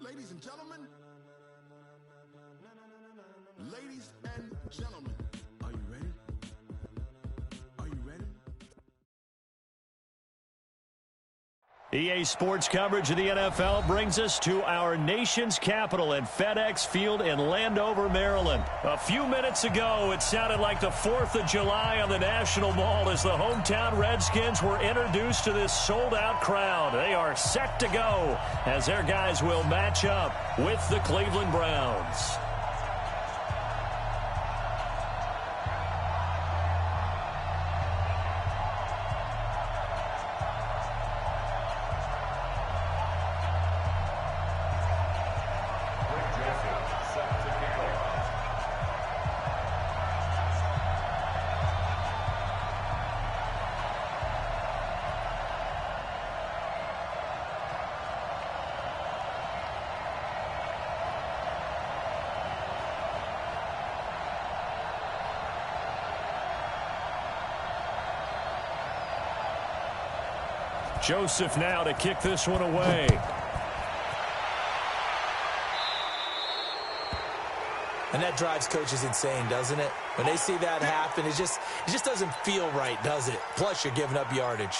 Ladies and gentlemen, are you ready? Are you ready? EA Sports coverage of the NFL brings us to our nation's capital at FedEx Field in Landover, Maryland. A few minutes ago, it sounded like the 4th of July on the National Mall as the hometown Redskins were introduced to this sold-out crowd. They are set to go as their guys will match up with the Cleveland Browns. Joseph now to kick this one away. And that drives coaches insane, doesn't it? When they see that happen, it just doesn't feel right, does it? Plus, you're giving up yardage.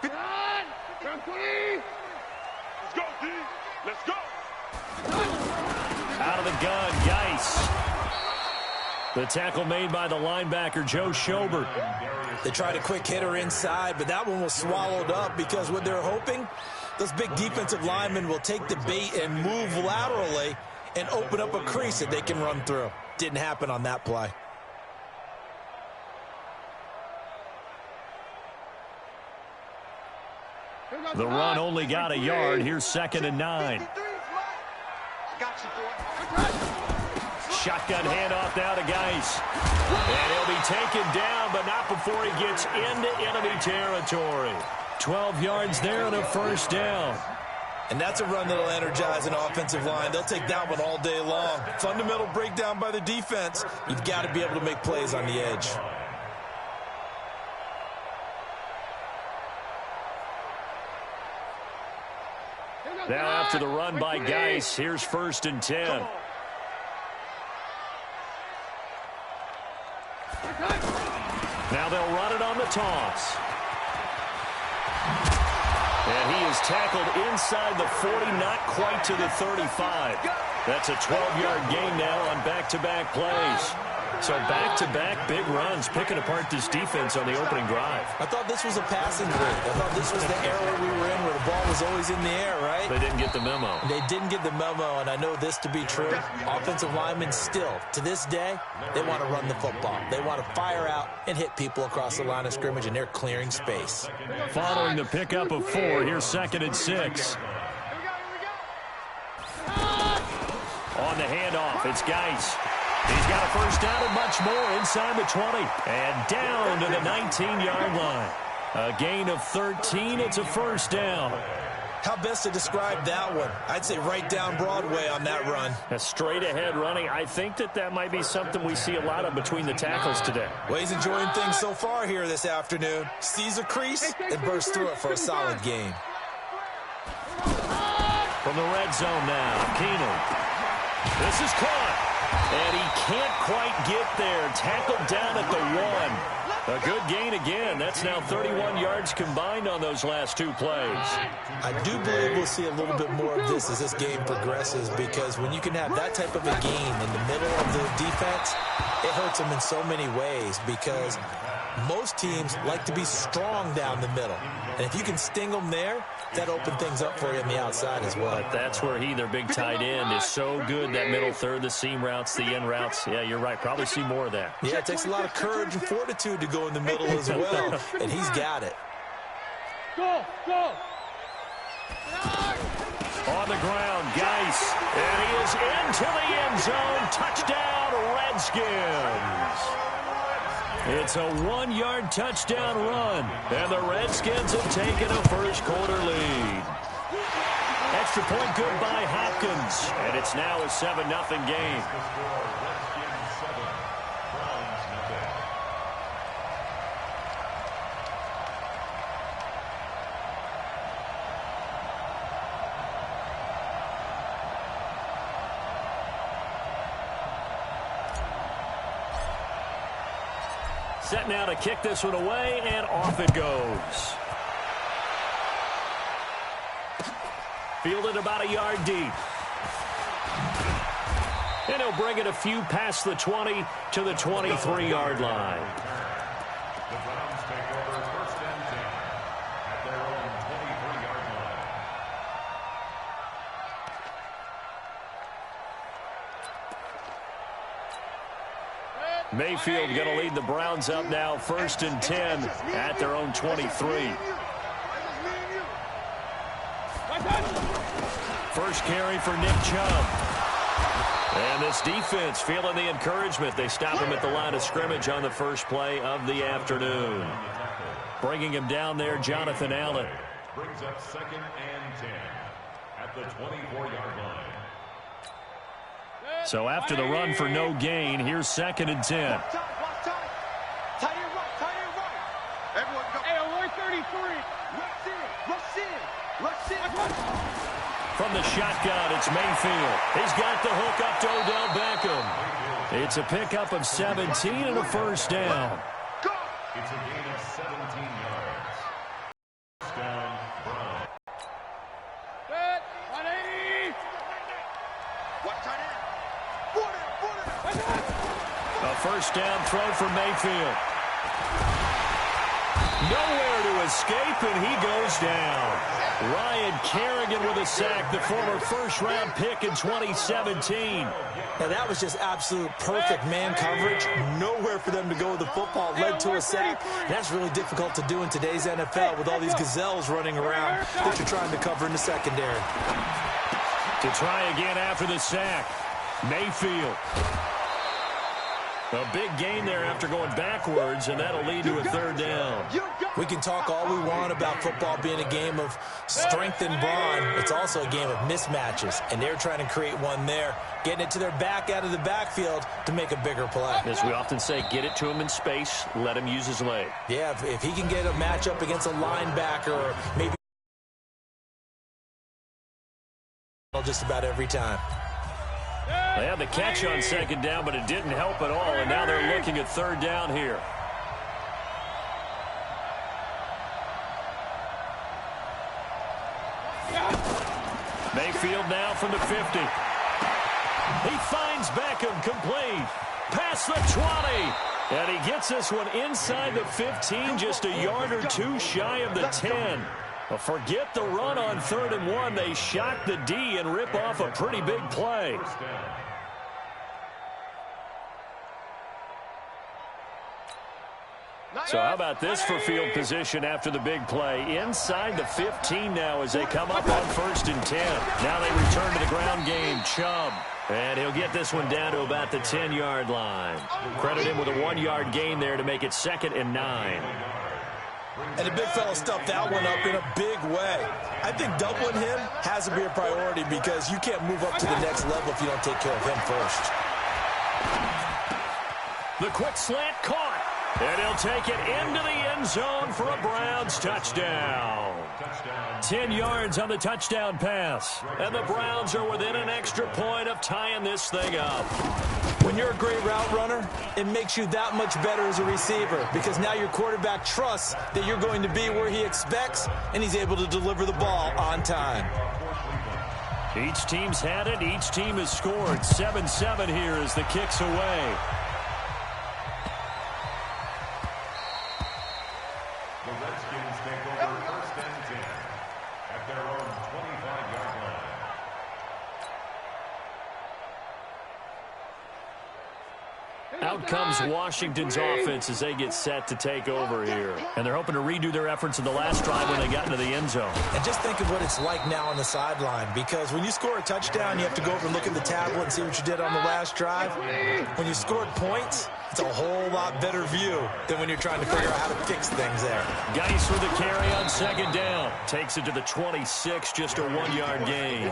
Let's go, D. Let's go. Out of the gun, Geis. The tackle made by the linebacker, Joe Schobert. They tried a quick hitter inside, but that one was swallowed up because what they're hoping, those big defensive linemen will take the bait and move laterally and open up a crease that they can run through. Didn't happen on that play. The run only got a yard. Here's 2nd and 9. Shotgun handoff now to Geis. And he'll be taken down, but not before he gets into enemy territory. 12 yards there and a first down. And that's a run that'll energize an offensive line. They'll take that one all day long. Fundamental breakdown by the defense. You've got to be able to make plays on the edge. Now after the run by Geis, here's 1st and 10. Now they'll run it on the toss. And he is tackled inside the 40, not quite to the 35. That's a 12-yard gain now on back-to-back plays. So back-to-back big runs, picking apart this defense on the opening drive. I thought this was a passing league. I thought this was the era we were in where the ball was always in the air, right? They didn't get the memo. They didn't get the memo, and I know this to be true. Offensive linemen still, to this day, they want to run the football. They want to fire out and hit people across the line of scrimmage, and they're clearing space. Following the pickup of 4, here's 2nd and 6. On the handoff, it's Geis. He's got a first down and much more inside the 20. And down to the 19-yard line. A gain of 13. It's a first down. How best to describe that one? I'd say right down Broadway on that run. A straight-ahead running. I think that might be something we see a lot of between the tackles today. Well, he's enjoying things so far here this afternoon. Sees a crease and bursts through it for a solid gain. From the red zone now, Keenan. This is caught. And he can't quite get there. Tackled down at the 1. A good gain again. That's now 31 yards combined on those last 2 plays. I do believe we'll see a little bit more of this as this game progresses, because when you can have that type of a gain in the middle of the defense, it hurts them in so many ways, because most teams like to be strong down the middle. And if you can sting them there, that opens things up for you on the outside as well. But that's where their big tight end, is so good, that middle third, the seam routes, the in routes. Yeah, you're right. Probably see more of that. Yeah, it takes a lot of courage and fortitude to go in the middle as well, and he's got it. Go, go. On the ground, Geis. And he is into the end zone. Touchdown, Redskins. It's a 1-yard touchdown run, and the Redskins have taken a first-quarter lead. Extra point good by Hopkins, and it's now a 7-0 game. Set now to kick this one away, and off it goes. Fielded about a yard deep. And he'll bring it a few past the 20 to the 23-yard line. The Browns take over 1st and 10 at their own 23-yard line. Mayfield going to lead the Browns up now 1st and 10 at their own 23. First carry for Nick Chubb. And this defense feeling the encouragement. They stop him at the line of scrimmage on the first play of the afternoon. Bringing him down there, Jonathan Allen. Brings up 2nd and 10 at the 24-yard line. So after the run for no gain, here's 2nd and 10. Everyone go. Hey, 133. Rush in. From the shotgun, it's Mayfield. He's got the hook up to Odell Beckham. It's a pickup of 17 and a first down. It's a gain of 17 yards. First down, Brown. 180. What tight end? 40. A first down throw for Mayfield. Nowhere to escape, and he goes down. Ryan Kerrigan with a sack, the former first-round pick in 2017. Now, that was just absolute perfect man coverage. Nowhere for them to go with the football. Led to a sack. That's really difficult to do in today's NFL with all these gazelles running around that you're trying to cover in the secondary. To try again after the sack, Mayfield. A big gain there after going backwards, and that'll lead to a third down. We can talk all we want about football being a game of strength and brawn. It's also a game of mismatches, and they're trying to create one there, getting it to their back out of the backfield to make a bigger play. As we often say, get it to him in space, let him use his leg. Yeah, if he can get a matchup against a linebacker or maybe just about every time. They had the catch on 2nd down, but it didn't help at all, and now they're looking at 3rd down here. Mayfield now from the 50. He finds Beckham complete. Past the 20. And he gets this one inside the 15, just a yard or two shy of the 10. Well, forget the run on 3rd and 1. They shock the D and rip off a pretty big play. So how about this for field position after the big play? Inside the 15 now as they come up on 1st and 10. Now they return to the ground game. Chubb. And he'll get this one down to about the 10-yard line. Credit him with a 1-yard gain there to make it 2nd and 9. And the big fella stuffed that one up in a big way. I think doubling him has to be a priority because you can't move up to the next level if you don't take care of him first. The quick slant caught. And he'll take it into the end zone for a Browns touchdown. 10 yards on the touchdown pass. And the Browns are within an extra point of tying this thing up. When you're a great route runner, it makes you that much better as a receiver because now your quarterback trusts that you're going to be where he expects, and he's able to deliver the ball on time. Each team's had it. Each team has scored. 7-7 here as the kick's away. The Redskins take over 1st and 10 at their own 25-yard line. Out comes Washington's offense as they get set to take over here. And they're hoping to redo their efforts in the last drive when they got into the end zone. And just think of what it's like now on the sideline, because when you score a touchdown, you have to go over and look at the tablet and see what you did on the last drive. When you scored points, it's a whole lot better view than when you're trying to figure out how to fix things there. Geis with the carry on 2nd down. Takes it to the 26, just a 1-yard gain.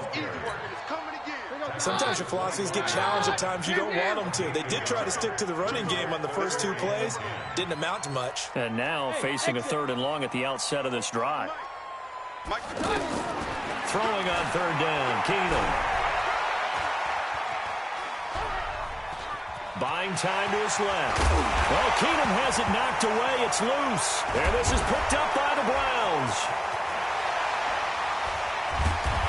Sometimes your philosophies get challenged at times you don't want them to. They did try to stick to the running game on the first 2 plays. Didn't amount to much. And now facing a 3rd and long at the outset of this drive. Throwing on 3rd down, Keenum. Buying time to his left. Well, Keenum has it knocked away. It's loose. And this is picked up by the Browns.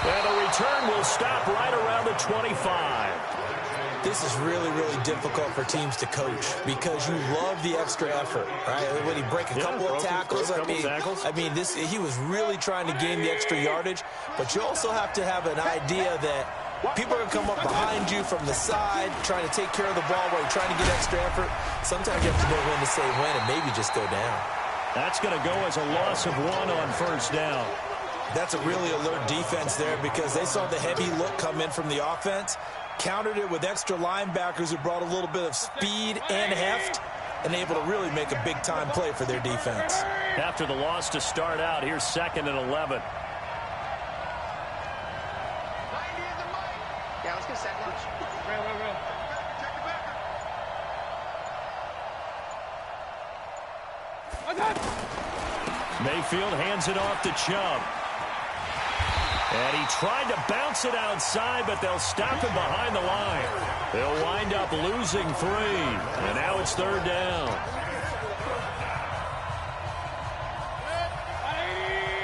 And the return will stop right around the 25. This is really, really difficult for teams to coach because you love the extra effort, right? When he break a couple of tackles, I mean, he was really trying to gain the extra yardage, but you also have to have an idea that people are going to come up behind you from the side, trying to take care of the ball while you're trying to get extra effort. Sometimes you have to know when to say when and maybe just go down. That's going to go as a loss of 1 on first down. That's a really alert defense there because they saw the heavy look come in from the offense, countered it with extra linebackers who brought a little bit of speed and heft, and able to really make a big-time play for their defense. After the loss to start out, here's 2nd and 11. Yeah, let's get set lunch. Real. Mayfield hands it off to Chubb. And he tried to bounce it outside, but they'll stop him behind the line. They'll wind up losing 3. And now it's 3rd down.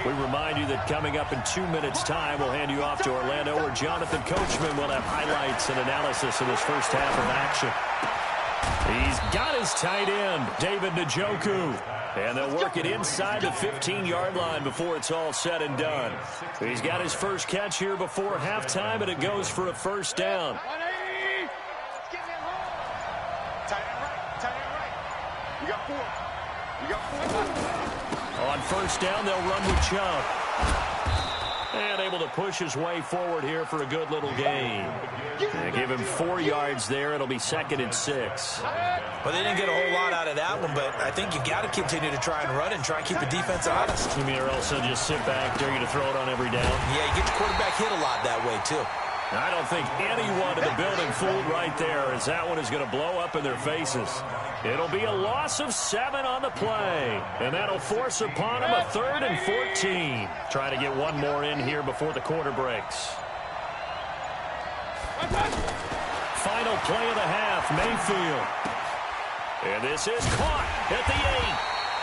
We remind you that coming up in 2 minutes' time, we'll hand you off to Orlando, where Jonathan Coachman will have highlights and analysis of his first half of action. He's got his tight end, David Njoku. And they'll work it inside the 15-yard line before it's all said and done. He's got his first catch here before halftime, and it goes for a first down. You got 4. On first down, they'll run with Chubb. And able to push his way forward here for a good little gain. They give him 4 yards there. It'll be 2nd and 6. Well, they didn't get a whole lot out of that one, but I think you got to continue to try and run and try and keep the defense honest. You mean, or else they'll just sit back, dare you to throw it on every down? Yeah, you get your quarterback hit a lot that way, too. I don't think anyone in the building fooled right there, as that one is going to blow up in their faces. It'll be a loss of 7 on the play, and that'll force upon them a 3rd and 14. Trying to get one more in here before the quarter breaks. Final play of the half, Mayfield. And this is caught at the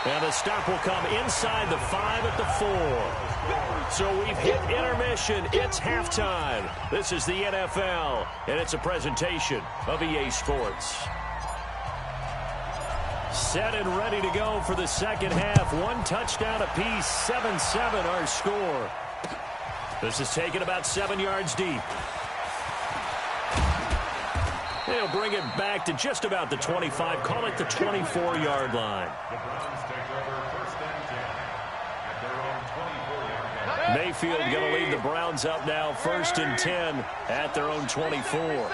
8. And the stop will come inside the 5 at the 4. So we've hit intermission. It's halftime. This is the NFL, and it's a presentation of EA Sports. Set and ready to go for the second half. 1 touchdown apiece, 7-7 our score. This is taken about 7 yards deep. They'll bring it back to just about the 25. Call it the 24-yard line. The Browns take over 1st and 10 at their own 24-yard line. Mayfield going to lead the Browns up now, 1st and 10 at their own 24.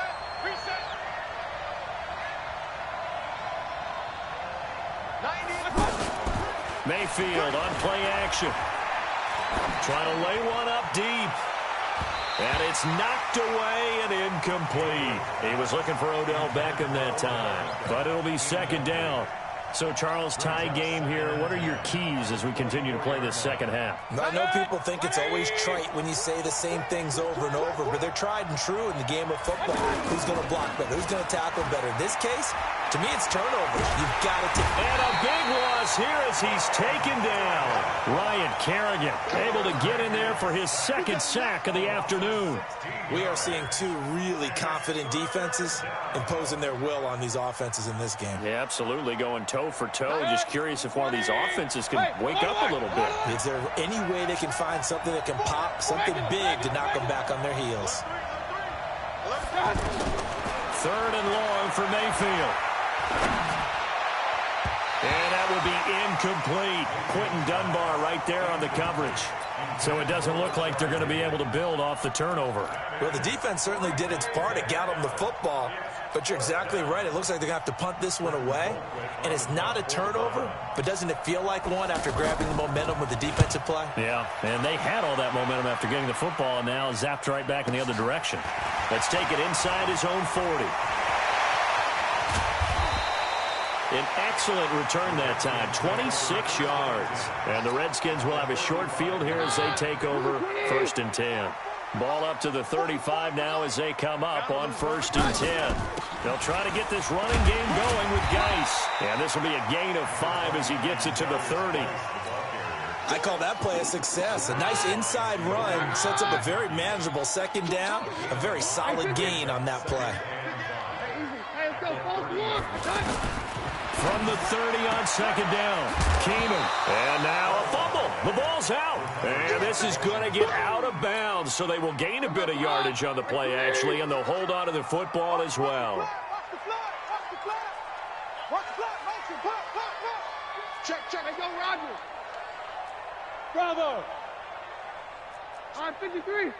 Mayfield on play action. Trying to lay one up deep. And it's knocked away and incomplete. He was looking for Odell Beckham that time. But it'll be 2nd down. So, Charles, tie game here. What are your keys as we continue to play this second half? I know people think it's always trite when you say the same things over and over, but they're tried and true in the game of football. Who's going to block better? Who's going to tackle better? In this case, to me, it's turnovers. You've got to take. And a big loss here as he's taken down. Ryan Kerrigan able to get in there for his 2nd sack of the afternoon. We are seeing 2 really confident defenses imposing their will on these offenses in this game. Yeah, absolutely, going toe for toe. Just curious if one of these offenses can wake up a little bit. Is there any way they can find something that can pop, something big to knock them back on their heels? 3rd and long for Mayfield. And that will be incomplete. Quentin Dunbar right there on the coverage. So it doesn't look like they're going to be able to build off the turnover. Well, the defense certainly did its part. It got them the football. But you're exactly right. It looks like they're going to have to punt this one away. And it's not a turnover, but doesn't it feel like one after grabbing the momentum with the defensive play? Yeah, and they had all that momentum after getting the football and now zapped right back in the other direction. Let's take it inside his own 40. An excellent return that time, 26 yards. And the Redskins will have a short field here as they take over 1st and 10. Ball up to the 35 now as they come up on 1st and 10. They'll try to get this running game going with Geis. And this will be a gain of 5 as he gets it to the 30. I call that play a success. A nice inside run sets up a very manageable 2nd down. A very solid gain on that play. From the 30 on 2nd down, Keenum. And now a fumble. The ball's out. And this is going to get out of bounds, so they will gain a bit of yardage on the play, actually, and they'll hold on to the football as well. Check, hey, go Rodgers. Bravo. On 53.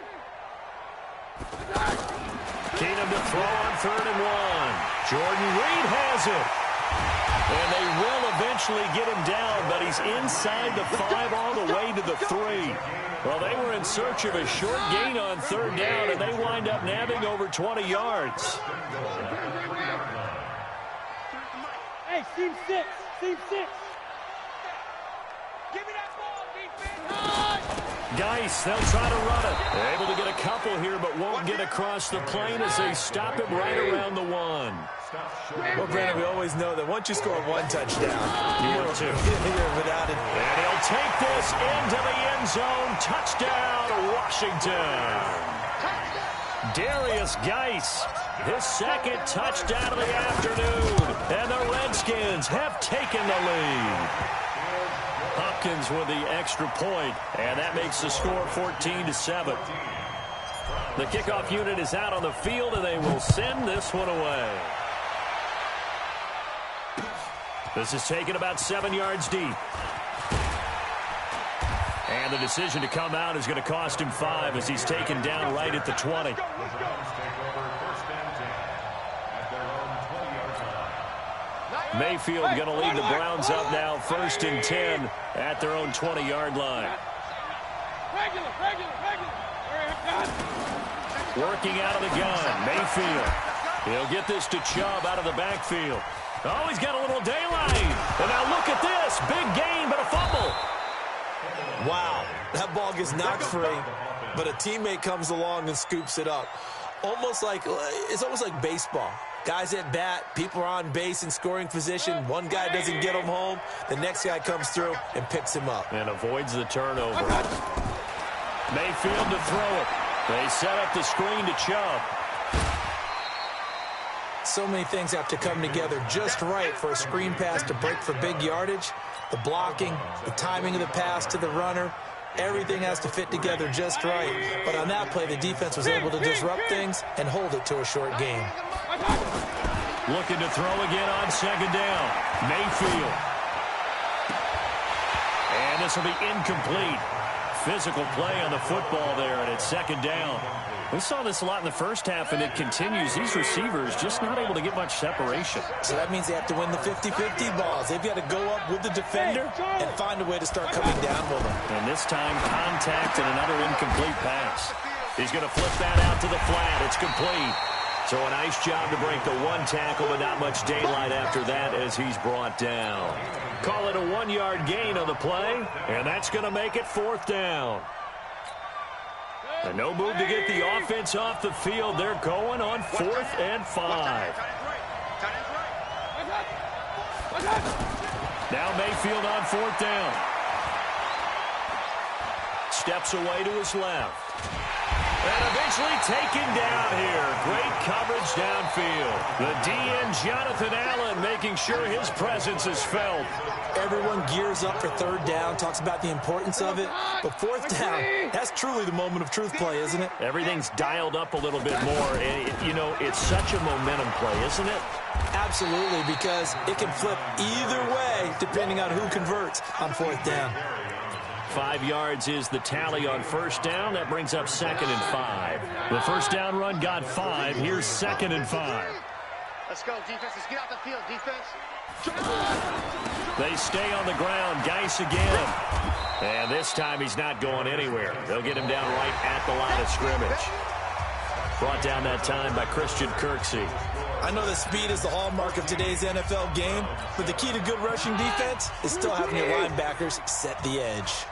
Keenum to throw on 3rd and 1. Jordan Reed has it. And they will eventually get him down, but he's inside the 5 all the way to the 3. Well, they were in search of a short gain on 3rd down, and they wind up nabbing over 20 yards. Hey, team 6. Team 6. Give me that ball, defense. Geis, they'll try to run it. Able to get a couple here, but won't get across the plane as they stop him right around the 1. Well, Brandon, we always know that once you score 1 touchdown, you're without it. And he'll take this into the end zone. Touchdown, Washington. Darius Geis, his 2nd touchdown of the afternoon. And the Redskins have taken the lead. Hopkins with the extra point, and that makes the score 14-7. The kickoff unit is out on the field, and they will send this one away. This is taken about 7 yards deep. And the decision to come out is going to cost him 5 as he's taken down right at the 20. Mayfield going to lead the Browns up now 1st and 10 at their own 20-yard line. Working out of the gun, Mayfield. He'll get this to Chubb out of the backfield. Oh, he's got a little daylight. And now look at this. Big gain, but a fumble. Wow, that ball gets knocked free, but a teammate comes along and scoops it up. It's almost like baseball. Guys at bat, people are on base in scoring position. One guy doesn't get him home. The next guy comes through and picks him up. And avoids the turnover. Mayfield to throw it. They set up the screen to Chubb. So many things have to come together just right for a screen pass to break for big yardage. The blocking, the timing of the pass to the runner, everything has to fit together just right. But on that play, the defense was able to disrupt things and hold it to a short game. Looking to throw again on 2nd down. Mayfield. And this will be incomplete. Physical play on the football there, and it's 2nd down. We saw this a lot in the first half, and it continues. These receivers just not able to get much separation. So that means they have to win the 50-50 balls. They've got to go up with the defender and find a way to start coming down with them. And this time, contact and another incomplete pass. He's going to flip that out to the flat. It's complete. So a nice job to break the 1 tackle, but not much daylight after that as he's brought down. Call it a 1-yard gain on the play, and that's going to make it 4th down. And no move to get the offense off the field. They're going on 4th and 5. Now Mayfield on 4th down. Steps away to his left. And eventually taken down here. Great coverage downfield. The DN, Jonathan Allen, making sure his presence is felt. Everyone gears up for 3rd down, talks about the importance of it. But 4th down, that's truly the moment of truth play, isn't it? Everything's dialed up a little bit more. It's such a momentum play, isn't it? Absolutely, because it can flip either way depending on who converts on 4th down. 5 yards is the tally on 1st down. That brings up 2nd and 5. The 1st down run got 5. Here's 2nd and 5. Let's go, defense. Let's get out the field, defense. They stay on the ground. Geis again. And this time he's not going anywhere. They'll get him down right at the line of scrimmage. Brought down that time by Christian Kirksey. I know that speed is the hallmark of today's NFL game, but the key to good rushing defense is still having your linebackers set the edge.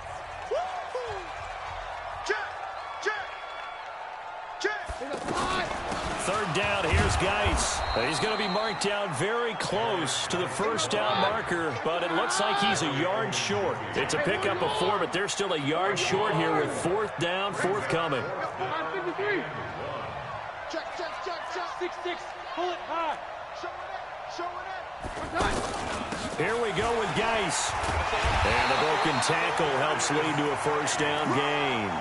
third down. Here's Geis. He's going to be marked down very close to the first down marker, but it looks like he's a yard short. It's a pickup of 4, but they're still a yard short here with fourth down forthcoming. 6-6. Pull it high. Here we go with Geis. And the broken tackle helps lead to a first down gain.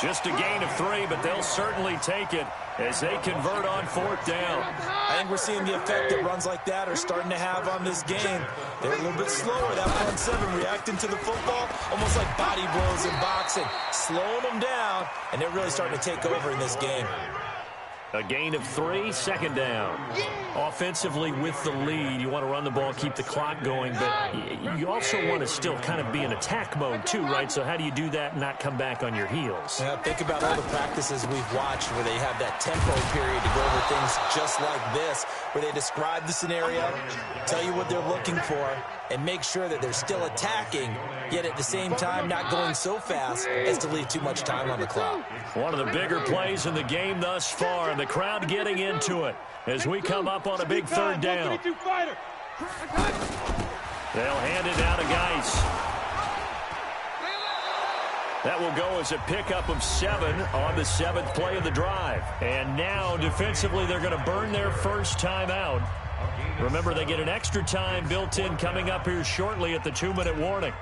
Just a gain of 3, but they'll certainly take it as they convert on fourth down. I think we're seeing the effect that runs like that are starting to have on this game. They're a little bit slower. That front 7 reacting to the football, almost like body blows in boxing, slowing them down, and they're really starting to take over in this game. A gain of 3, second down. Offensively with the lead, you want to run the ball, keep the clock going, but you also want to still kind of be in attack mode too, right? So how do you do that and not come back on your heels? Yeah, think about all the practices we've watched where they have that tempo period to go over things just like this, where they describe the scenario, tell you what they're looking for, and make sure that they're still attacking, yet at the same time not going so fast as to leave too much time on the clock. One of the bigger plays in the game thus far, and the crowd getting into it as we come up on a big third down. They'll hand it down to Geis. That will go as a pickup of 7 on the 7th play of the drive. And now defensively they're going to burn their first time out. Remember, they get an extra time built in coming up here shortly at the 2-minute warning.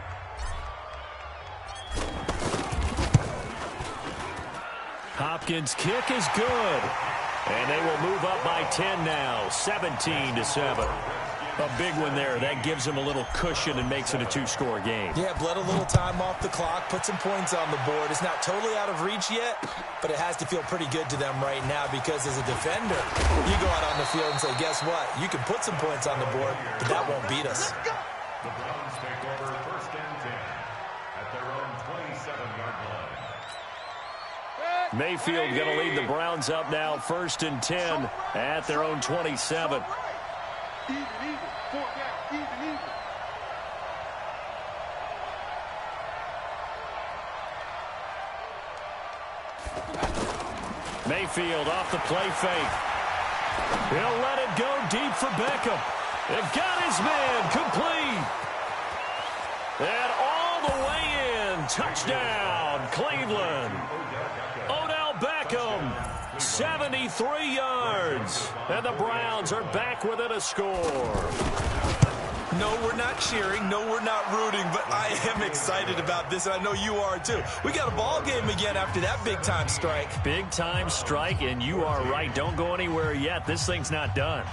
Hopkins' kick is good. And they will move up by 10 now, 17-7. A big one there. That gives them a little cushion and makes it a 2-score game. Yeah, bled a little time off the clock, put some points on the board. It's not totally out of reach yet, but it has to feel pretty good to them right now because as a defender, you go out on the field and say, guess what? You can put some points on the board, but that won't beat us. The Browns take over first and 10 at their own 27-yard line. Mayfield going to lead the Browns up now, first and 10 at their own 27. Mayfield off the play fake. He'll let it go deep for Beckham. They've got his man complete. And all the way in. Touchdown, Cleveland. Odell Beckham, 73 yards. And the Browns are back within a score. No, we're not cheering. No, we're not rooting, but I am excited about this, and I know you are too. We got a ball game again after that big-time strike. Big-time strike, and you are right. Don't go anywhere yet. This thing's not done.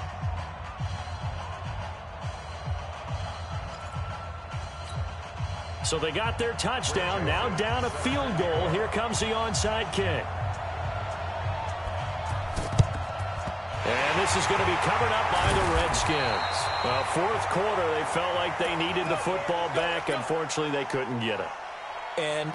So they got their touchdown. Now down a field goal. Here comes the onside kick. And this is going to be covered up by the Redskins. Well, fourth quarter, they felt like they needed the football back. Unfortunately, they couldn't get it. And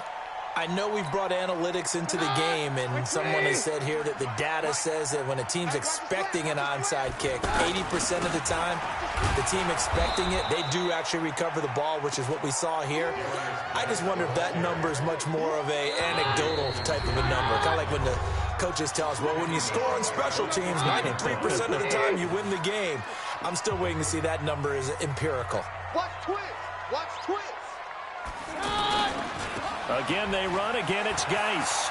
I know we've brought analytics into the game, and someone has said here that the data says that when a team's expecting an onside kick, 80% of the time, the team expecting it, they do actually recover the ball, which is what we saw here. I just wonder if that number is much more of a anecdotal type of a number, kind of like when the coaches tell us, well, when you score on special teams, 93% of the time you win the game. I'm still waiting to see that number is empirical. Watch twist. Watch twist. Again, they run. Again, it's Geis.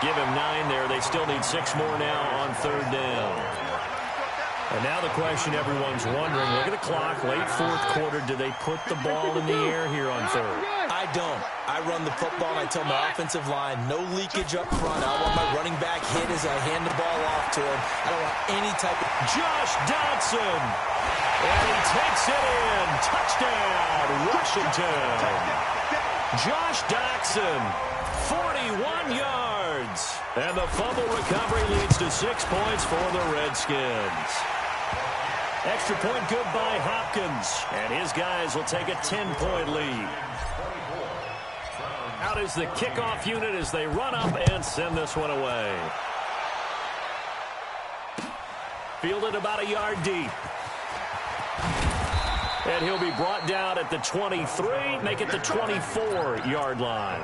Give him 9 there. They still need 6 more now on third down. And now the question everyone's wondering, look at the clock, late fourth quarter, do they put the ball in the air here on third? I don't. I run the football, and I tell my offensive line, no leakage up front. I want my running back hit as I hand the ball off to him. I don't want any type of... Josh Dotson. And he takes it in. Touchdown, Washington. Josh Dotson, 41 yards. And the fumble recovery leads to 6 points for the Redskins. Extra point good by Hopkins. And his guys will take a 10-point lead. Out is the kickoff unit as they run up and send this one away. Fielded about a yard deep. And he'll be brought down at the 23, make it the 24-yard line.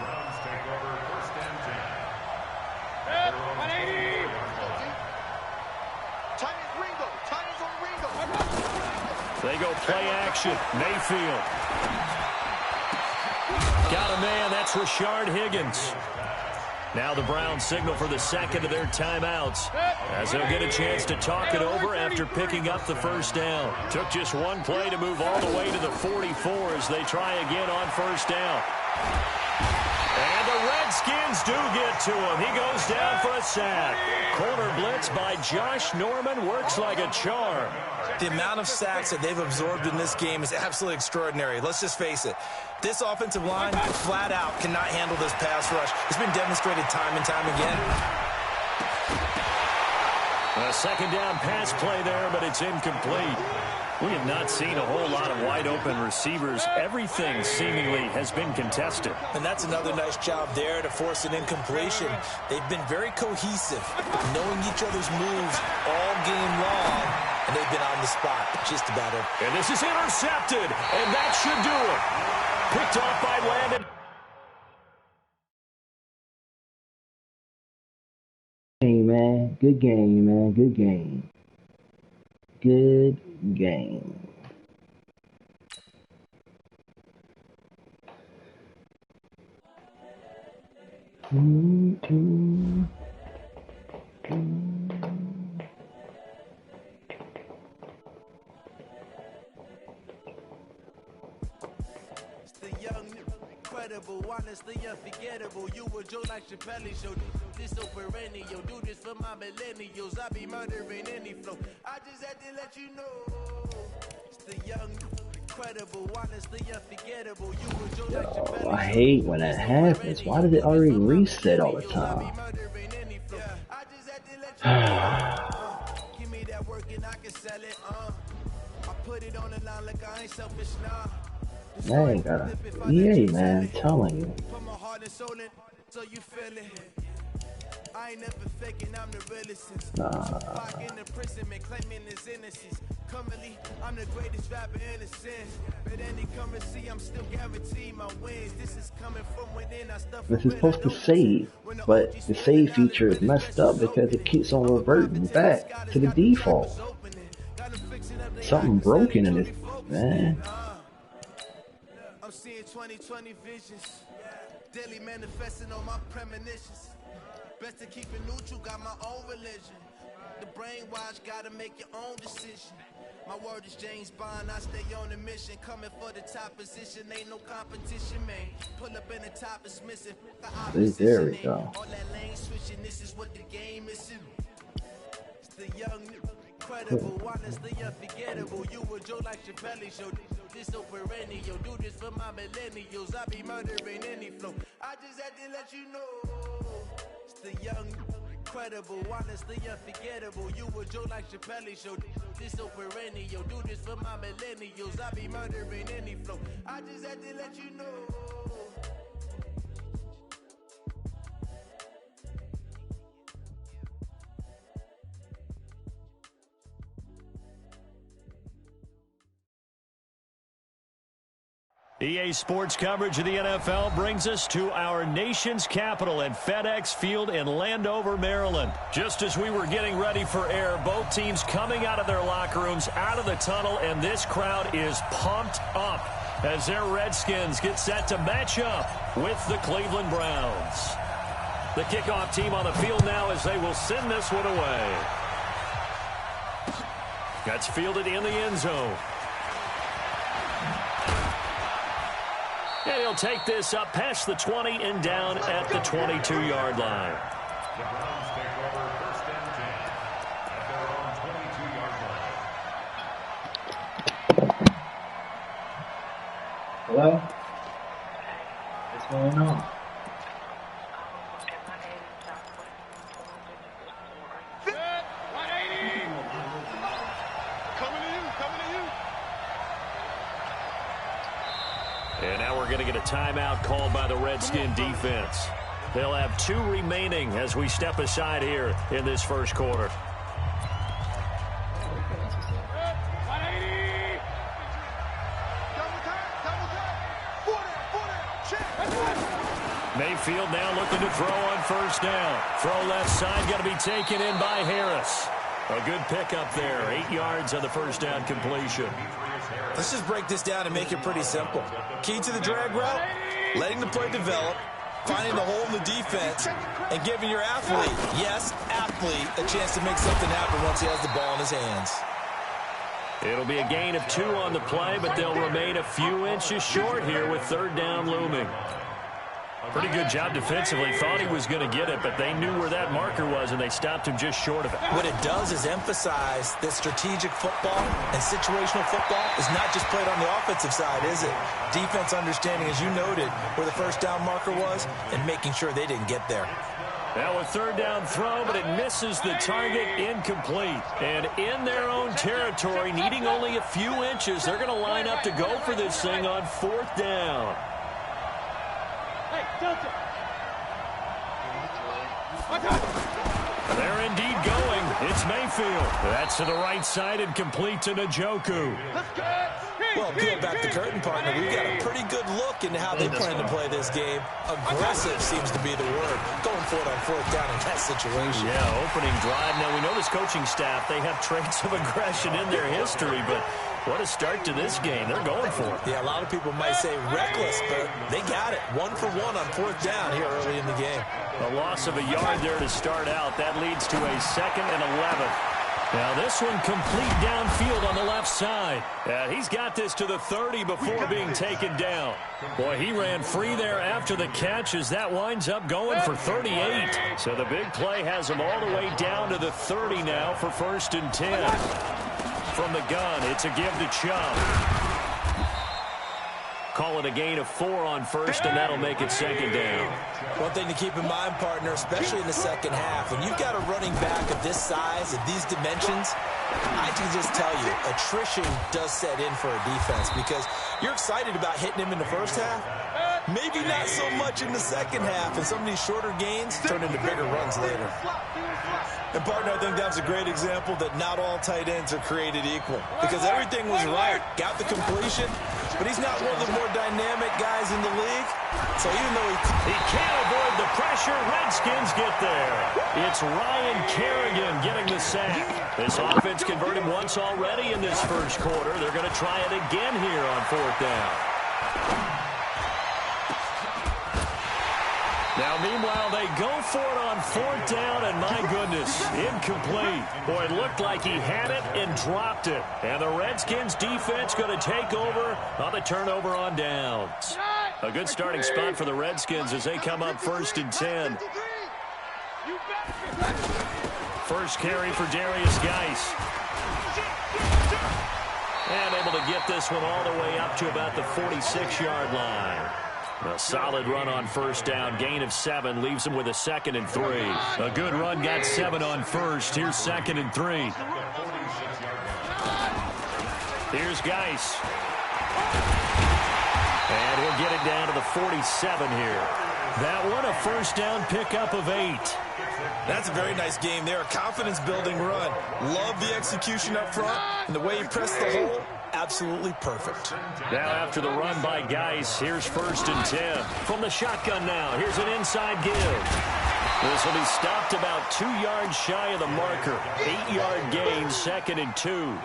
They go play action. Mayfield. Got a man. That's Rashard Higgins. Now the Browns signal for the second of their timeouts, as they'll get a chance to talk it over after picking up the first down. Took just one play to move all the way to the 44 as they try again on first down. And the Redskins do get to him. He goes down for a sack. Corner blitz by Josh Norman works like a charm. The amount of sacks that they've absorbed in this game is absolutely extraordinary. Let's just face it. This offensive line, flat out, cannot handle this pass rush. It's been demonstrated time and time again. A second down pass play there, but it's incomplete. We have not seen a whole lot of wide-open receivers. Everything seemingly has been contested. And that's another nice job there to force an incompletion. They've been very cohesive, knowing each other's moves all game long, and they've been on the spot just about it. And this is intercepted, and that should do it. Picked off by Landon. Hey, man. Good game, man. Good game. Good game. Honestly unforgettable. You were Joe like Chappelle show. This so perennial. Do this for my millennials. I be murdering any flow. I just had to let you know. It's the young, incredible, honestly unforgettable. You were Joe like Chappelle. I hate when that happens. Why does it already reset all the time? Give me that work and I can sell it. I put it on the line like I ain't selfish now. Man, gotta EA, man, I'm telling you. Put my heart and soul in, so you feel it. I ain't never faking, I'm the realest. Lock in the prison, man, claiming his innocence. Currently, I'm the greatest rapper in a sense. But any currency, I'm still guaranteed my wins. This is coming from within. I stuff. This is supposed to save, but the save feature is messed up because it keeps on reverting back to the default. Something broken in this, man. I'm seeing 2020 visions, daily manifesting on my premonitions. Best to keep it neutral, got my own religion. The brainwash, gotta make your own decision. My word is James Bond, I stay on a mission. Coming for the top position, ain't no competition, man. Pull up in the top is missing. There we go. All that lane switching, this is what the game is. It's the young, incredible, honestly unforgettable. You were Joe like Chappelle show. This so perennial. Do this for my millennials. I be murdering any flow. I just had to let you know. It's the young, incredible, honestly unforgettable. You were Joe like Chappelle show. This so perennial. Do this for my millennials. I be murdering any flow. I just had to let you know. EA Sports coverage of the NFL brings us to our nation's capital at FedEx Field in Landover, Maryland. Just as we were getting ready for air, both teams coming out of their locker rooms, out of the tunnel, and this crowd is pumped up as their Redskins get set to match up with the Cleveland Browns. The kickoff team on the field now as they will send this one away. That's fielded in the end zone. And he'll take this up past the 20 and down at the 22-yard line. The Browns take over first and 10 at their own 22-yard line. Hello? What's going on? And now we're going to get a timeout called by the Redskin defense. They'll have 2 remaining as we step aside here in this first quarter. Mayfield now looking to throw on first down. Throw left side, got to be taken in by Harris. A good pickup there, 8 yards on the first down completion. Let's just break this down and make it pretty simple. Key to the drag route, letting the play develop, finding the hole in the defense, and giving your athlete, yes, athlete, a chance to make something happen once he has the ball in his hands. It'll be a gain of 2 on the play, but they'll remain a few inches short here with third down looming. Pretty good job defensively. Thought he was going to get it, but they knew where that marker was, and they stopped him just short of it. What it does is emphasize that strategic football and situational football is not just played on the offensive side, is it? Defense understanding, as you noted, where the first down marker was and making sure they didn't get there. Now a third down throw, but it misses the target, incomplete. And in their own territory, needing only a few inches, they're going to line up to go for this thing on 4th down. They're indeed going. It's Mayfield. That's to the right side and complete to Njoku. Well, peel back the curtain, partner. We've got a pretty good look into how they plan to play this game. Aggressive seems to be the word. Going for it on 4th down in that situation. Yeah, opening drive. Now, we know this coaching staff, they have traits of aggression in their history, but what a start to this game. They're going for it. Yeah, a lot of people might say reckless, but they got it. 1 for 1 on 4th down here early in the game. A loss of a yard there to start out. That leads to a 2nd and 11. Now this one complete downfield on the left side. He's got this to the 30 before being taken down. Boy, he ran free there after the catch as that winds up going for 38. So the big play has him all the way down to the 30 now for 1st and 10. From the gun, it's a give to Chubb. Call it a gain of 4 on 1st, and that'll make it 2nd down. One thing to keep in mind, partner, especially in the second half, when you've got a running back of this size, of these dimensions, I can just tell you, attrition does set in for a defense because you're excited about hitting him in the first half. Maybe not so much in the second half, and some of these shorter gains turn into bigger runs later. And, partner, I think that's a great example that not all tight ends are created equal because everything was right. Got the completion, but he's not one of the more dynamic guys in the league. So even though he can't avoid the pressure, Redskins get there. It's Ryan Kerrigan getting the sack. This offense converted once already in this first quarter. They're going to try it again here on 4th down. Now, meanwhile, they go for it on 4th down, and my goodness, incomplete. Boy, it looked like he had it and dropped it. And the Redskins defense going to take over on the turnover on downs. A good starting spot for the Redskins as they come up 1st and 10. First carry for Darius Geis. And able to get this one all the way up to about the 46-yard line. A solid run on 1st down. Gain of 7 leaves him with a 2nd and 3. A good run got 7 on 1st. Here's 2nd and 3. Here's Geis. And he'll get it down to the 47 here. That one a 1st down pickup of 8. That's a very nice game there. A confidence-building run. Love the execution up front. And the way he pressed the hole, absolutely perfect. Now after the run by Geis, here's 1st and 10. From the shotgun now, here's an inside give. This will be stopped about 2 yards shy of the marker. 8-yard gain, 2nd and 2.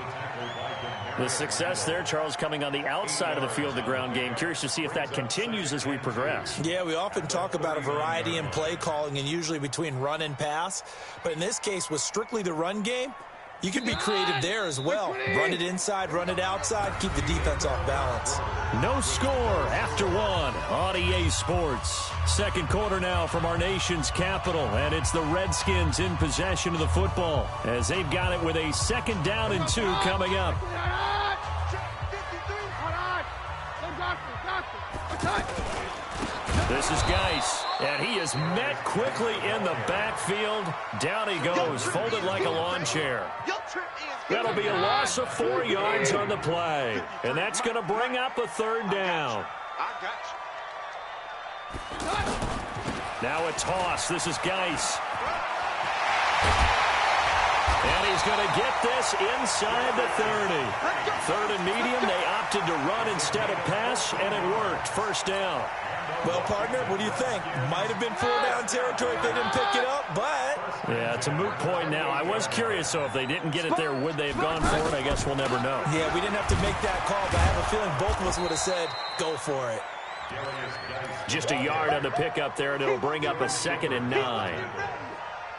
The success there, Charles, coming on the outside of the field, the ground game. Curious to see if that continues as we progress. Yeah, we often talk about a variety in play calling and usually between run and pass. But in this case, with strictly the run game, you can be creative there as well. Run it inside, run it outside, keep the defense off balance. No score after 1 on EA Sports. Second quarter now from our nation's capital, and it's the Redskins in possession of the football as they've got it with a 2nd down and 2 coming up. This is Geis, and he is met quickly in the backfield. Down he goes, folded like a lawn chair. That'll be a loss of 4 yards on the play, and that's going to bring up a 3rd down. Now a toss. This is Geis. And he's going to get this inside the 30. Third and medium, they opted to run instead of pass, and it worked. First down. Well, partner, what do you think? Might have been 4-down territory if they didn't pick it up, but... Yeah, it's a moot point now. I was curious, so if they didn't get it there, would they have gone for it? I guess we'll never know. Yeah, we didn't have to make that call, but I have a feeling both of us would have said, go for it. Just a yard on the pickup there, and it'll bring up a 2nd and 9.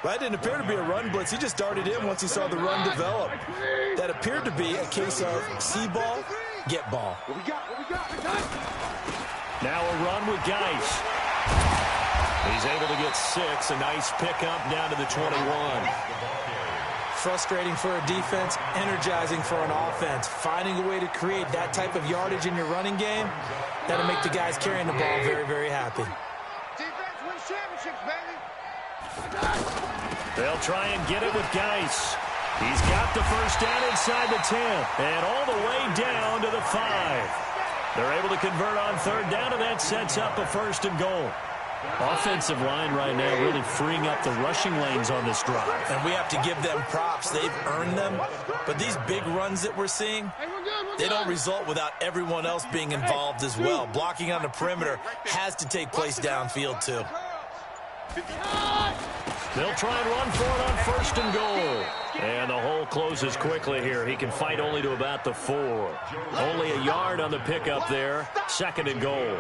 That didn't appear to be a run blitz. He just darted in once he saw the run develop. That appeared to be a case of see ball, get ball. Now a run with Geis. He's able to get 6. A nice pickup down to the 21. Frustrating for a defense, energizing for an offense. Finding a way to create that type of yardage in your running game, that'll make the guys carrying the ball very, very happy. Defense wins championships, baby. They'll try and get it with Geis. He's got the first down inside the 10 and all the way down to the 5. They're able to convert on third down, and that sets up a 1st and goal. Offensive line right now really freeing up the rushing lanes on this drive. And we have to give them props. They've earned them. But these big runs that we're seeing, they don't result without everyone else being involved as well. Blocking on the perimeter has to take place downfield too. They'll try and run for it on 1st and goal. And the hole closes quickly here. He can fight only to about the 4. Only a yard on the pickup there. 2nd and goal.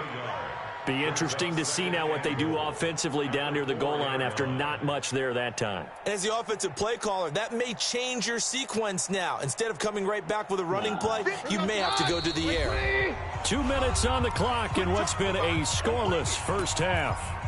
Be interesting to see now what they do offensively down near the goal line after not much there that time. As the offensive play caller, that may change your sequence now. Instead of coming right back with a running play, you may have to go to the air. 2 minutes on the clock in what's been a scoreless first half.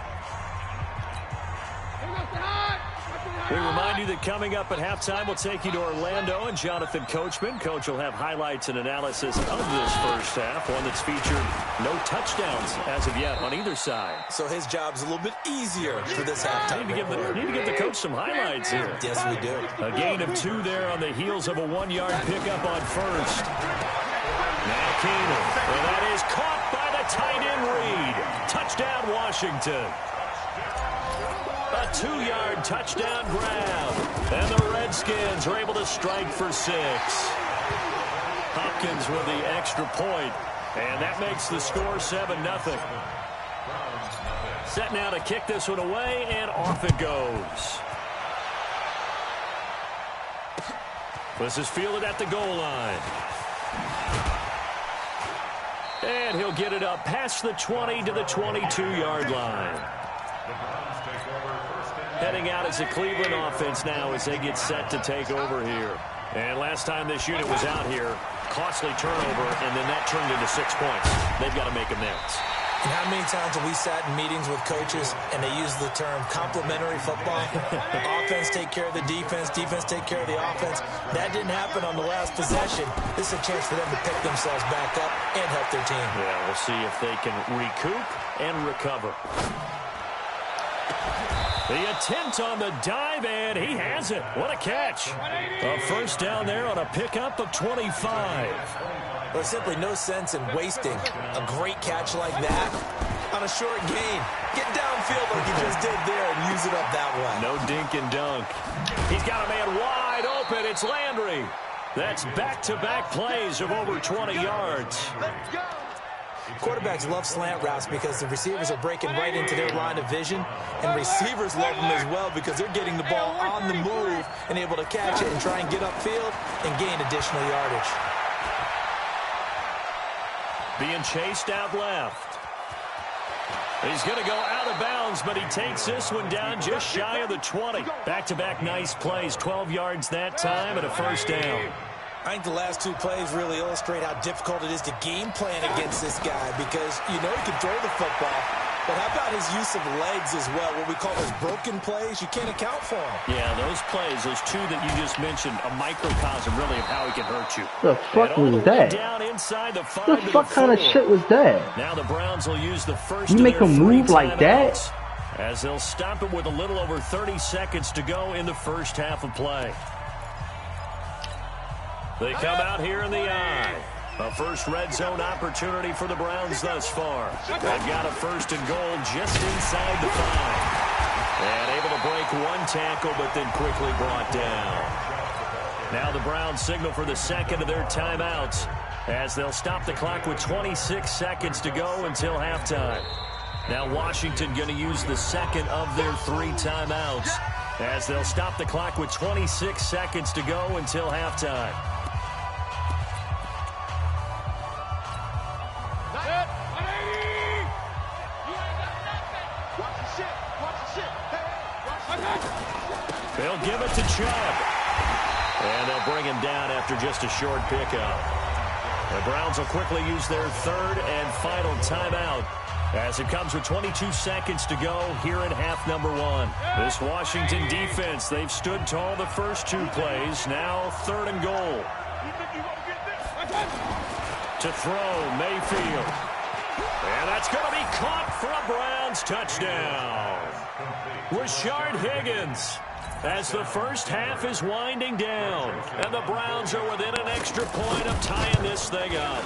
We remind you that coming up at halftime, we'll take you to Orlando and Jonathan Coachman. Coach will have highlights and analysis of this first half, one that's featured no touchdowns as of yet on either side. So his job's a little bit easier for this halftime. Need to give the coach some highlights here. Yes, we do. A gain of 2 there on the heels of a 1-yard pickup on first. Now Keenan. Well, that is caught by the tight end Reed. Touchdown, Washington. A 2-yard touchdown grab. And the Redskins are able to strike for 6. Hopkins with the extra point. And that makes the score 7-0. Set now to kick this one away, and off it goes. This is fielded at the goal line. And he'll get it up past the 20 to the 22-yard line. Heading out as a Cleveland offense now as they get set to take over here. And last time this unit was out here, costly turnover, and then that turned into 6 points. They've got to make amends. And how many times have we sat in meetings with coaches and they use the term complementary football? Offense take care of the defense, defense take care of the offense. That didn't happen on the last possession. This is a chance for them to pick themselves back up and help their team. Yeah, we'll see if they can recoup and recover. The attempt on the dive, and he has it. What a catch. A first down there on a pickup of 25. There's simply no sense in wasting a great catch like that on a short gain. Get downfield like he just did there and use it up that way. No dink and dunk. He's got a man wide open. It's Landry. That's back-to-back plays of over 20 yards. Let's go. Quarterbacks love slant routes because the receivers are breaking right into their line of vision, and receivers love them as well because they're getting the ball on the move and able to catch it and try and get upfield and gain additional yardage. Being chased out left. He's going to go out of bounds, but he takes this one down just shy of the 20. Back-to-back nice plays, 12 yards that time and a first down. I think the last 2 plays really illustrate how difficult it is to game plan against this guy because you know he can throw the football, but how about his use of legs as well, what we call those broken plays? You can't account for them. Yeah, those plays, those 2 that you just mentioned, a microcosm really of how he can hurt you. The fuck was that? Down inside the 5 the fuck kind of shit was that? Now the Browns will use the first You make him move like that? As they'll stop it with a little over 30 seconds to go in the first half of play. They come out here in the eye. A first red zone opportunity for the Browns thus far. They've got a first and goal just inside the 5. And able to break 1 tackle, but then quickly brought down. Now the Browns signal for the second of their timeouts as they'll stop the clock with 26 seconds to go until halftime. Now Washington going to use the second of their 3 timeouts as they'll stop the clock with 26 seconds to go until halftime. They'll give it to Chubb. And they'll bring him down after just a short pickup. The Browns will quickly use their third and final timeout as it comes with 22 seconds to go here in half number 1. This Washington defense, they've stood tall the first 2 plays. Now 3rd and goal. To throw, Mayfield. And that's going to be caught for a Browns touchdown. Rashard Higgins. As the first half is winding down, and the Browns are within an extra point of tying this thing up.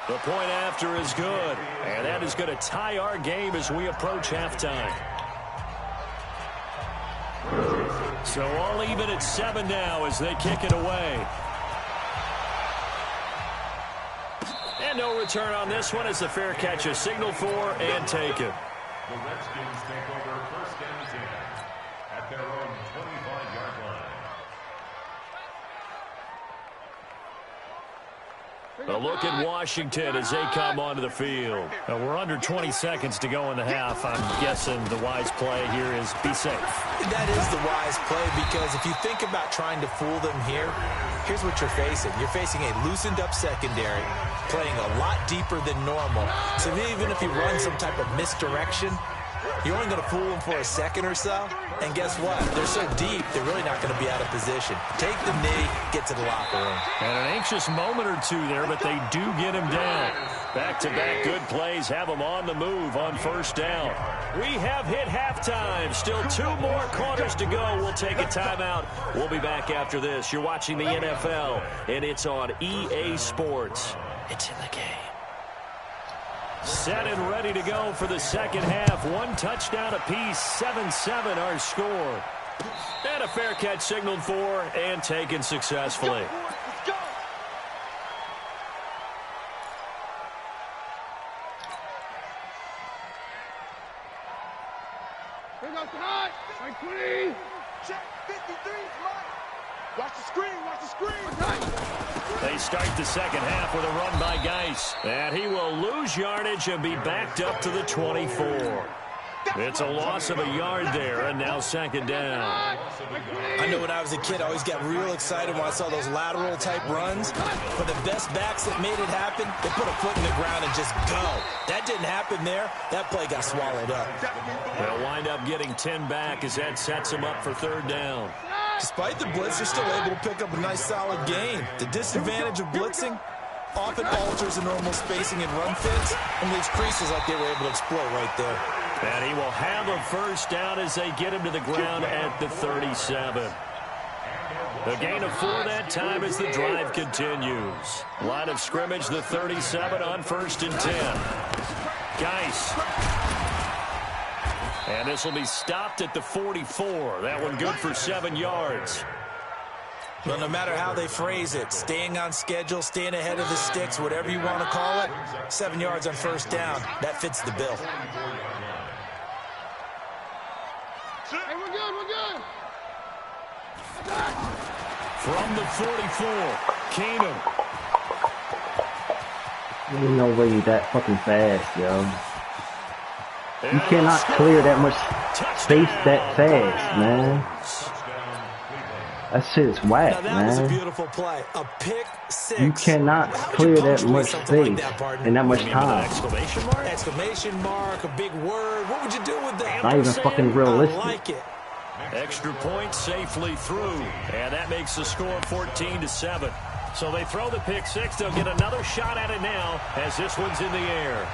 The point after is good, and that is going to tie our game as we approach halftime. So all even at 7 now as they kick it away. And no return on this one as the fair catch is signaled for and taken. The Redskins take over 1st and 10 at their own 25-yard line. A look at Washington as they come onto the field. We're under 20 seconds to go in the half. I'm guessing the wise play here is be safe. That is the wise play because if you think about trying to fool them here, here's what you're facing. You're facing a loosened-up secondary, playing a lot deeper than normal. So even if you run some type of misdirection, you're only going to fool them for a second or so. And guess what? They're so deep, they're really not going to be out of position. Take the knee, get to the locker room. And an anxious moment or two there, but they do get him down. Back-to-back good plays have them on the move on 1st down. We have hit halftime. Still 2 more quarters to go. We'll take a timeout. We'll be back after this. You're watching the NFL, and it's on EA Sports. It's in the game. Set and ready to go for the second half. 1 touchdown apiece, 7-7 our score. And a fair catch signaled for and taken successfully. Here goes tonight. Right, 20. Check 53. Watch the screen. Watch the screen. They start the second half with a run by Geis. And he will lose yardage and be backed up to the 24. It's a loss of a yard there, and now 2nd down. I know when I was a kid, I always got real excited when I saw those lateral-type runs. But the best backs that made it happen, they put a foot in the ground and just go. That didn't happen there. That play got swallowed up. They'll wind up getting 10 back as that sets them up for 3rd down. Despite the blitz, they're still able to pick up a nice, solid gain. The disadvantage of blitzing often alters the normal spacing and run fits and leaves creases like they were able to exploit right there. And he will have a 1st down as they get him to the ground at the 37. The gain of 4 that time as the drive continues. Line of scrimmage, the 37 on 1st and 10. Geis. And this will be stopped at the 44. That one good for 7 yards. Well, no matter how they phrase it, staying on schedule, staying ahead of the sticks, whatever you want to call it, 7 yards on 1st down, that fits the bill. Hey, we're good. We're good. From the 44, Keenum. There's no way you're that fucking fast, yo. You cannot clear that much space that fast, man. That shit's whack, now, that man. was a beautiful play. A pick 6. You cannot clear that much space in that much time. Exclamation mark? Exclamation mark, a big word. What would you do with that? Not even fucking realistic. I like it. Extra point safely through. And that makes the score 14-7. So they throw the pick 6. They'll get another shot at it now as this one's in the air.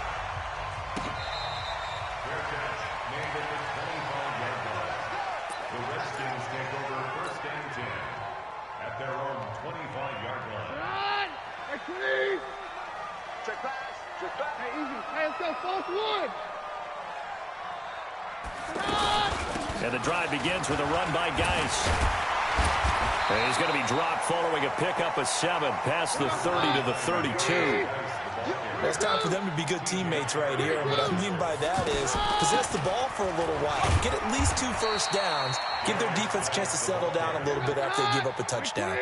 And the drive begins with a run by Geis. And he's going to be dropped following a pickup of 7 past the 30 to the 32. Well, it's time for them to be good teammates right here. And what I mean by that is possess the ball for a little while. Get at least 2 first downs. Give their defense a chance to settle down a little bit after they give up a touchdown.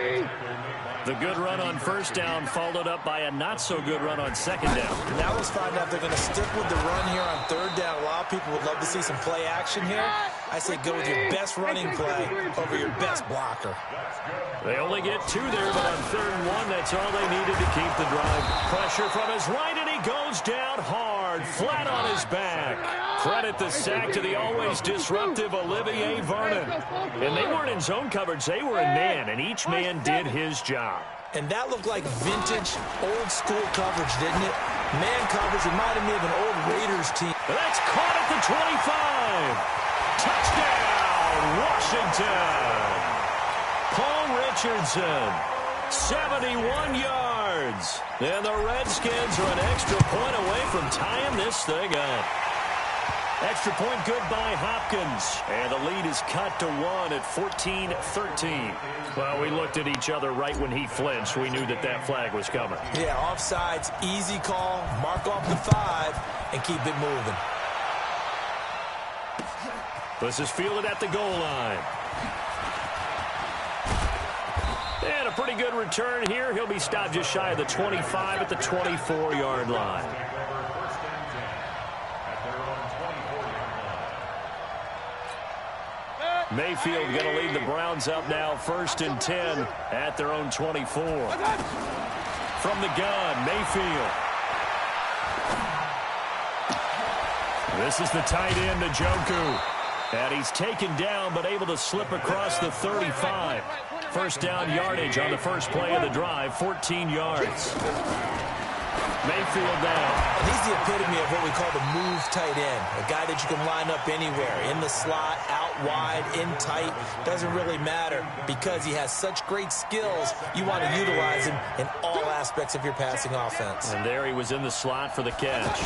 The good run on first down followed up by a not-so-good run on second down. Now let's find out if they're going to stick with the run here on third down. A lot of people would love to see some play action here. I say go with your best running play over your best blocker. They only get 2 there, but on 3rd and 1, that's all they needed to keep the drive. Pressure from his right, and he goes down hard, flat on his back. Credit the sack to the always disruptive Olivier Vernon. And they weren't in zone coverage, they were in man, and each man did his job. And that looked like vintage, old-school coverage, didn't it? Man coverage reminded me of an old Raiders team. But that's caught at the 25. Touchdown, Washington. Paul Richardson, 71 yards. And the Redskins are an extra point away from tying this thing up. Extra point good by Hopkins. And the lead is cut to 1 at 14-13. Well, we looked at each other right when he flinched. We knew that that flag was coming. Yeah, offsides, easy call. Mark off the 5 and keep it moving. This is fielded at the goal line. And a pretty good return here. He'll be stopped just shy of the 25 at the 24-yard line. Mayfield going to lead the Browns up now, 1st and 10 at their own 24. From the gun, Mayfield. This is the tight end, Njoku. And he's taken down, but able to slip across the 35. First down yardage on the first play of the drive, 14 yards. Mayfield down. And he's the epitome of what we call the move tight end. A guy that you can line up anywhere, in the slot, out wide, in tight. Doesn't really matter because he has such great skills. You want to utilize him in all aspects of your passing offense. And there he was in the slot for the catch.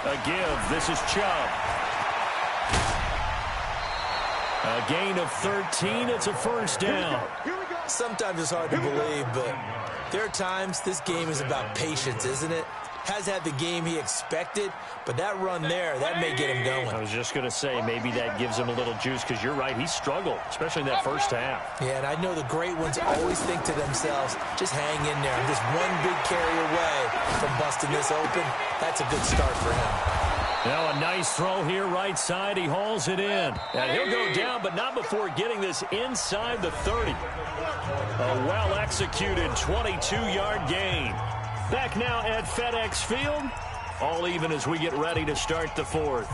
A give. This is Chubb. A gain of 13. It's a first down. Sometimes it's hard to believe, but there are times this game is about patience, isn't it? Has had the game he expected, but that run there, that may get him going. I was just going to say, maybe that gives him a little juice, because you're right, he struggled, especially in that first half. Yeah, and I know the great ones always think to themselves, just hang in there. I'm just one big carry away from busting this open. That's a good start for him. Now a nice throw here, right side. He hauls it in. And he'll go down, but not before getting this inside the 30. A well-executed 22-yard gain. Back now at FedEx Field. All even as we get ready to start the 4th.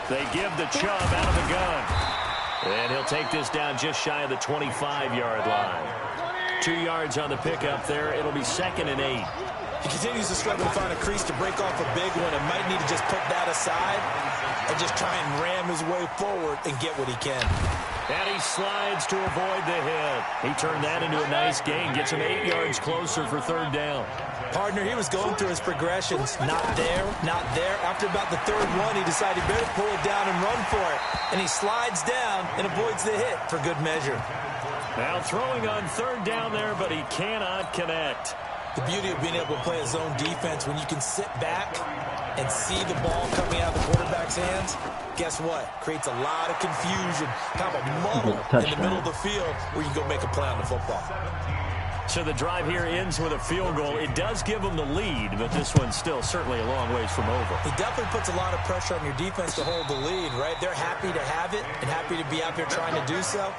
They give the Chubb out of the gun. And he'll take this down just shy of the 25-yard line. 2 yards on the pickup there. It'll be 2nd and 8. He continues to struggle to find a crease to break off a big one and might need to just put that aside and just try and ram his way forward and get what he can. And he slides to avoid the hit. He turned that into a nice gain. Gets him 8 yards closer for 3rd down. Partner, he was going through his progressions. Not there, not there. After about the 3rd one, he decided he better pull it down and run for it. And he slides down and avoids the hit for good measure. Now throwing on 3rd down there, but he cannot connect. The beauty of being able to play a zone defense when you can sit back and see the ball coming out of the quarterback's hands, guess what? Creates a lot of confusion, kind of a muddle in the middle of the field where you can go make a play on the football. So the drive here ends with a field goal. It does give them the lead, but this one's still certainly a long ways from over. It definitely puts a lot of pressure on your defense to hold the lead, right? They're happy to have it and happy to be out there trying to do so.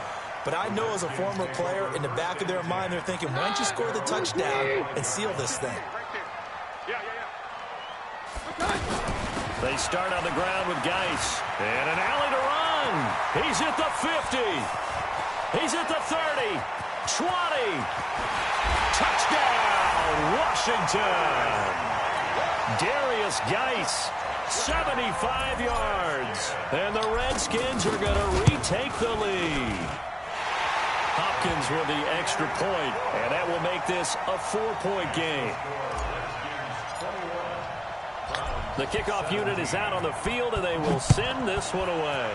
But I know as a former player, in the back of their mind, they're thinking, why don't you score the touchdown and seal this thing? They start on the ground with Geis. And an alley to run. He's at the 50. He's at the 30. 20. Touchdown, Washington. Darius Geis, 75 yards. And the Redskins are going to retake the lead. Hopkins with the extra point, and that will make this a 4-point game. The kickoff unit is out on the field, and they will send this one away.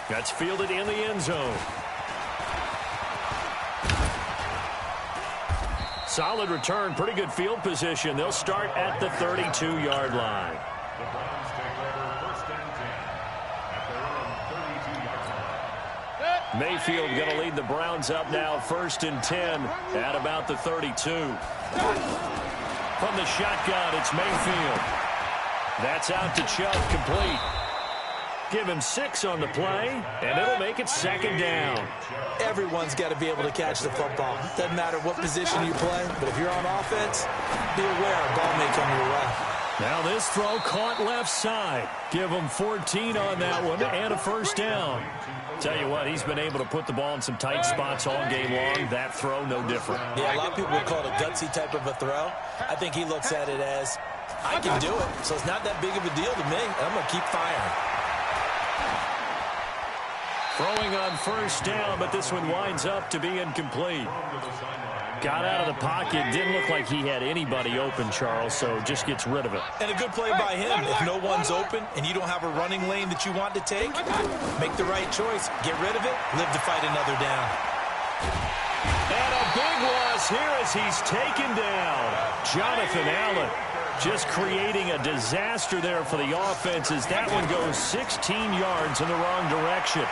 That's fielded in the end zone. Solid return, pretty good field position. They'll start at the 32-yard line. The Browns take over 1st and 10 at their own 32-yard line. Mayfield going to lead the Browns up now, 1st and 10 at about the 32. From the shotgun, it's Mayfield. That's out to Chubb, complete. Give him 6 on the play, and it'll make it 2nd down. Everyone's got to be able to catch the football. Doesn't matter what position you play, but if you're on offense, be aware a ball may come your way. Now this throw caught left side. Give him 14 on that one and a 1st down. Tell you what, he's been able to put the ball in some tight spots all game long. That throw, no different. Yeah, a lot of people would call it a gutsy type of a throw. I think he looks at it as, I can do it, so it's not that big of a deal to me. I'm going to keep firing. Throwing on 1st down, but this one winds up to be incomplete. Got out of the pocket. Didn't look like he had anybody open, Charles, so just gets rid of it. And a good play by him. If no one's open and you don't have a running lane that you want to take, make the right choice. Get rid of it. Live to fight another down. And a big loss here as he's taken down. Jonathan Allen just creating a disaster there for the offense as that one goes 16 yards in the wrong direction.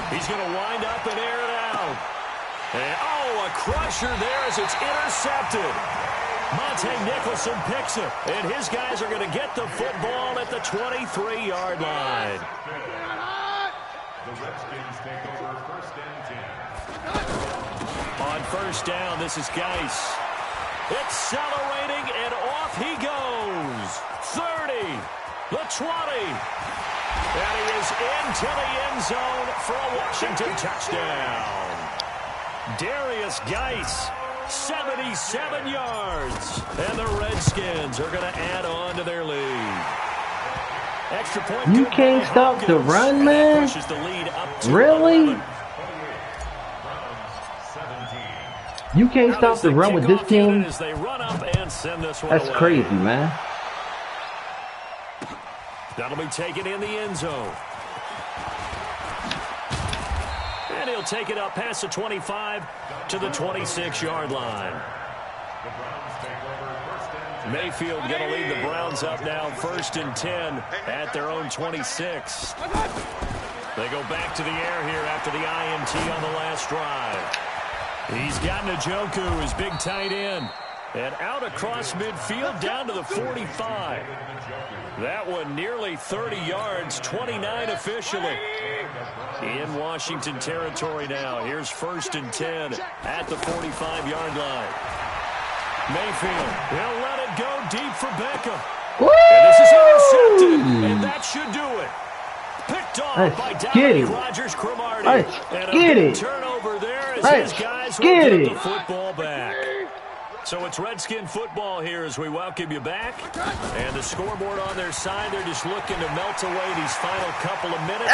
He's going to wind up and air it out. And, oh, a crusher there as it's intercepted. Monte Nicholson picks it, and his guys are going to get the football at the 23-yard line. The Redskins take over 1st and 10. On 1st down, this is Geis. Accelerating, and off he goes. 30, the 20. And he is into the end zone for a Washington touchdown. Darius Geis, 77 yards. And the Redskins are going to add on to their lead. Extra point. You can't stop the run, man? Pushes the lead up to really? 11. You can't stop the run with this team? As they run up and send this one That's away. crazy, man. That'll be taken in the end zone. And he'll take it up past the 25 to the 26-yard line. Mayfield going to lead the Browns up now, 1st and 10 at their own 26. They go back to the air here after the INT on the last drive. He's got Njoku, his big tight end. And out across midfield down to the 45. That one nearly 30 yards, 29 officially. In Washington territory now. Here's 1st and 10 at the 45-yard line. Mayfield, he'll let it go deep for Beckham. And this is intercepted, and that should do it. Picked off by Dominic Rodgers-Cromartie. And a big turnover there as his guys will get the football back. So it's Redskin football here as we welcome you back. And the scoreboard on their side, they're just looking to melt away these final couple of minutes.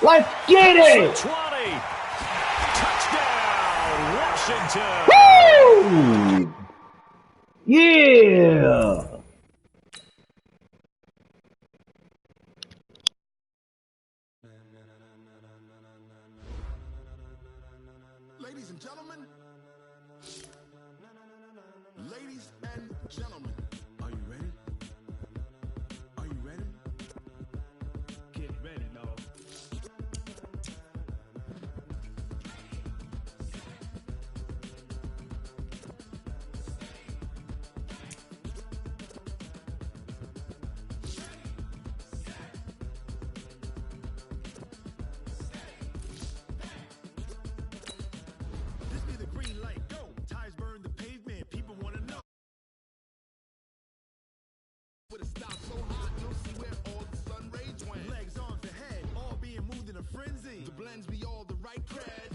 Let's get it! 20. Touchdown, Washington. Woo! Yeah! Ladies and gentlemen, ladies and gentlemen, are you ready? Are you ready? Get ready, dog. Frenzy. The blends be all the right cred.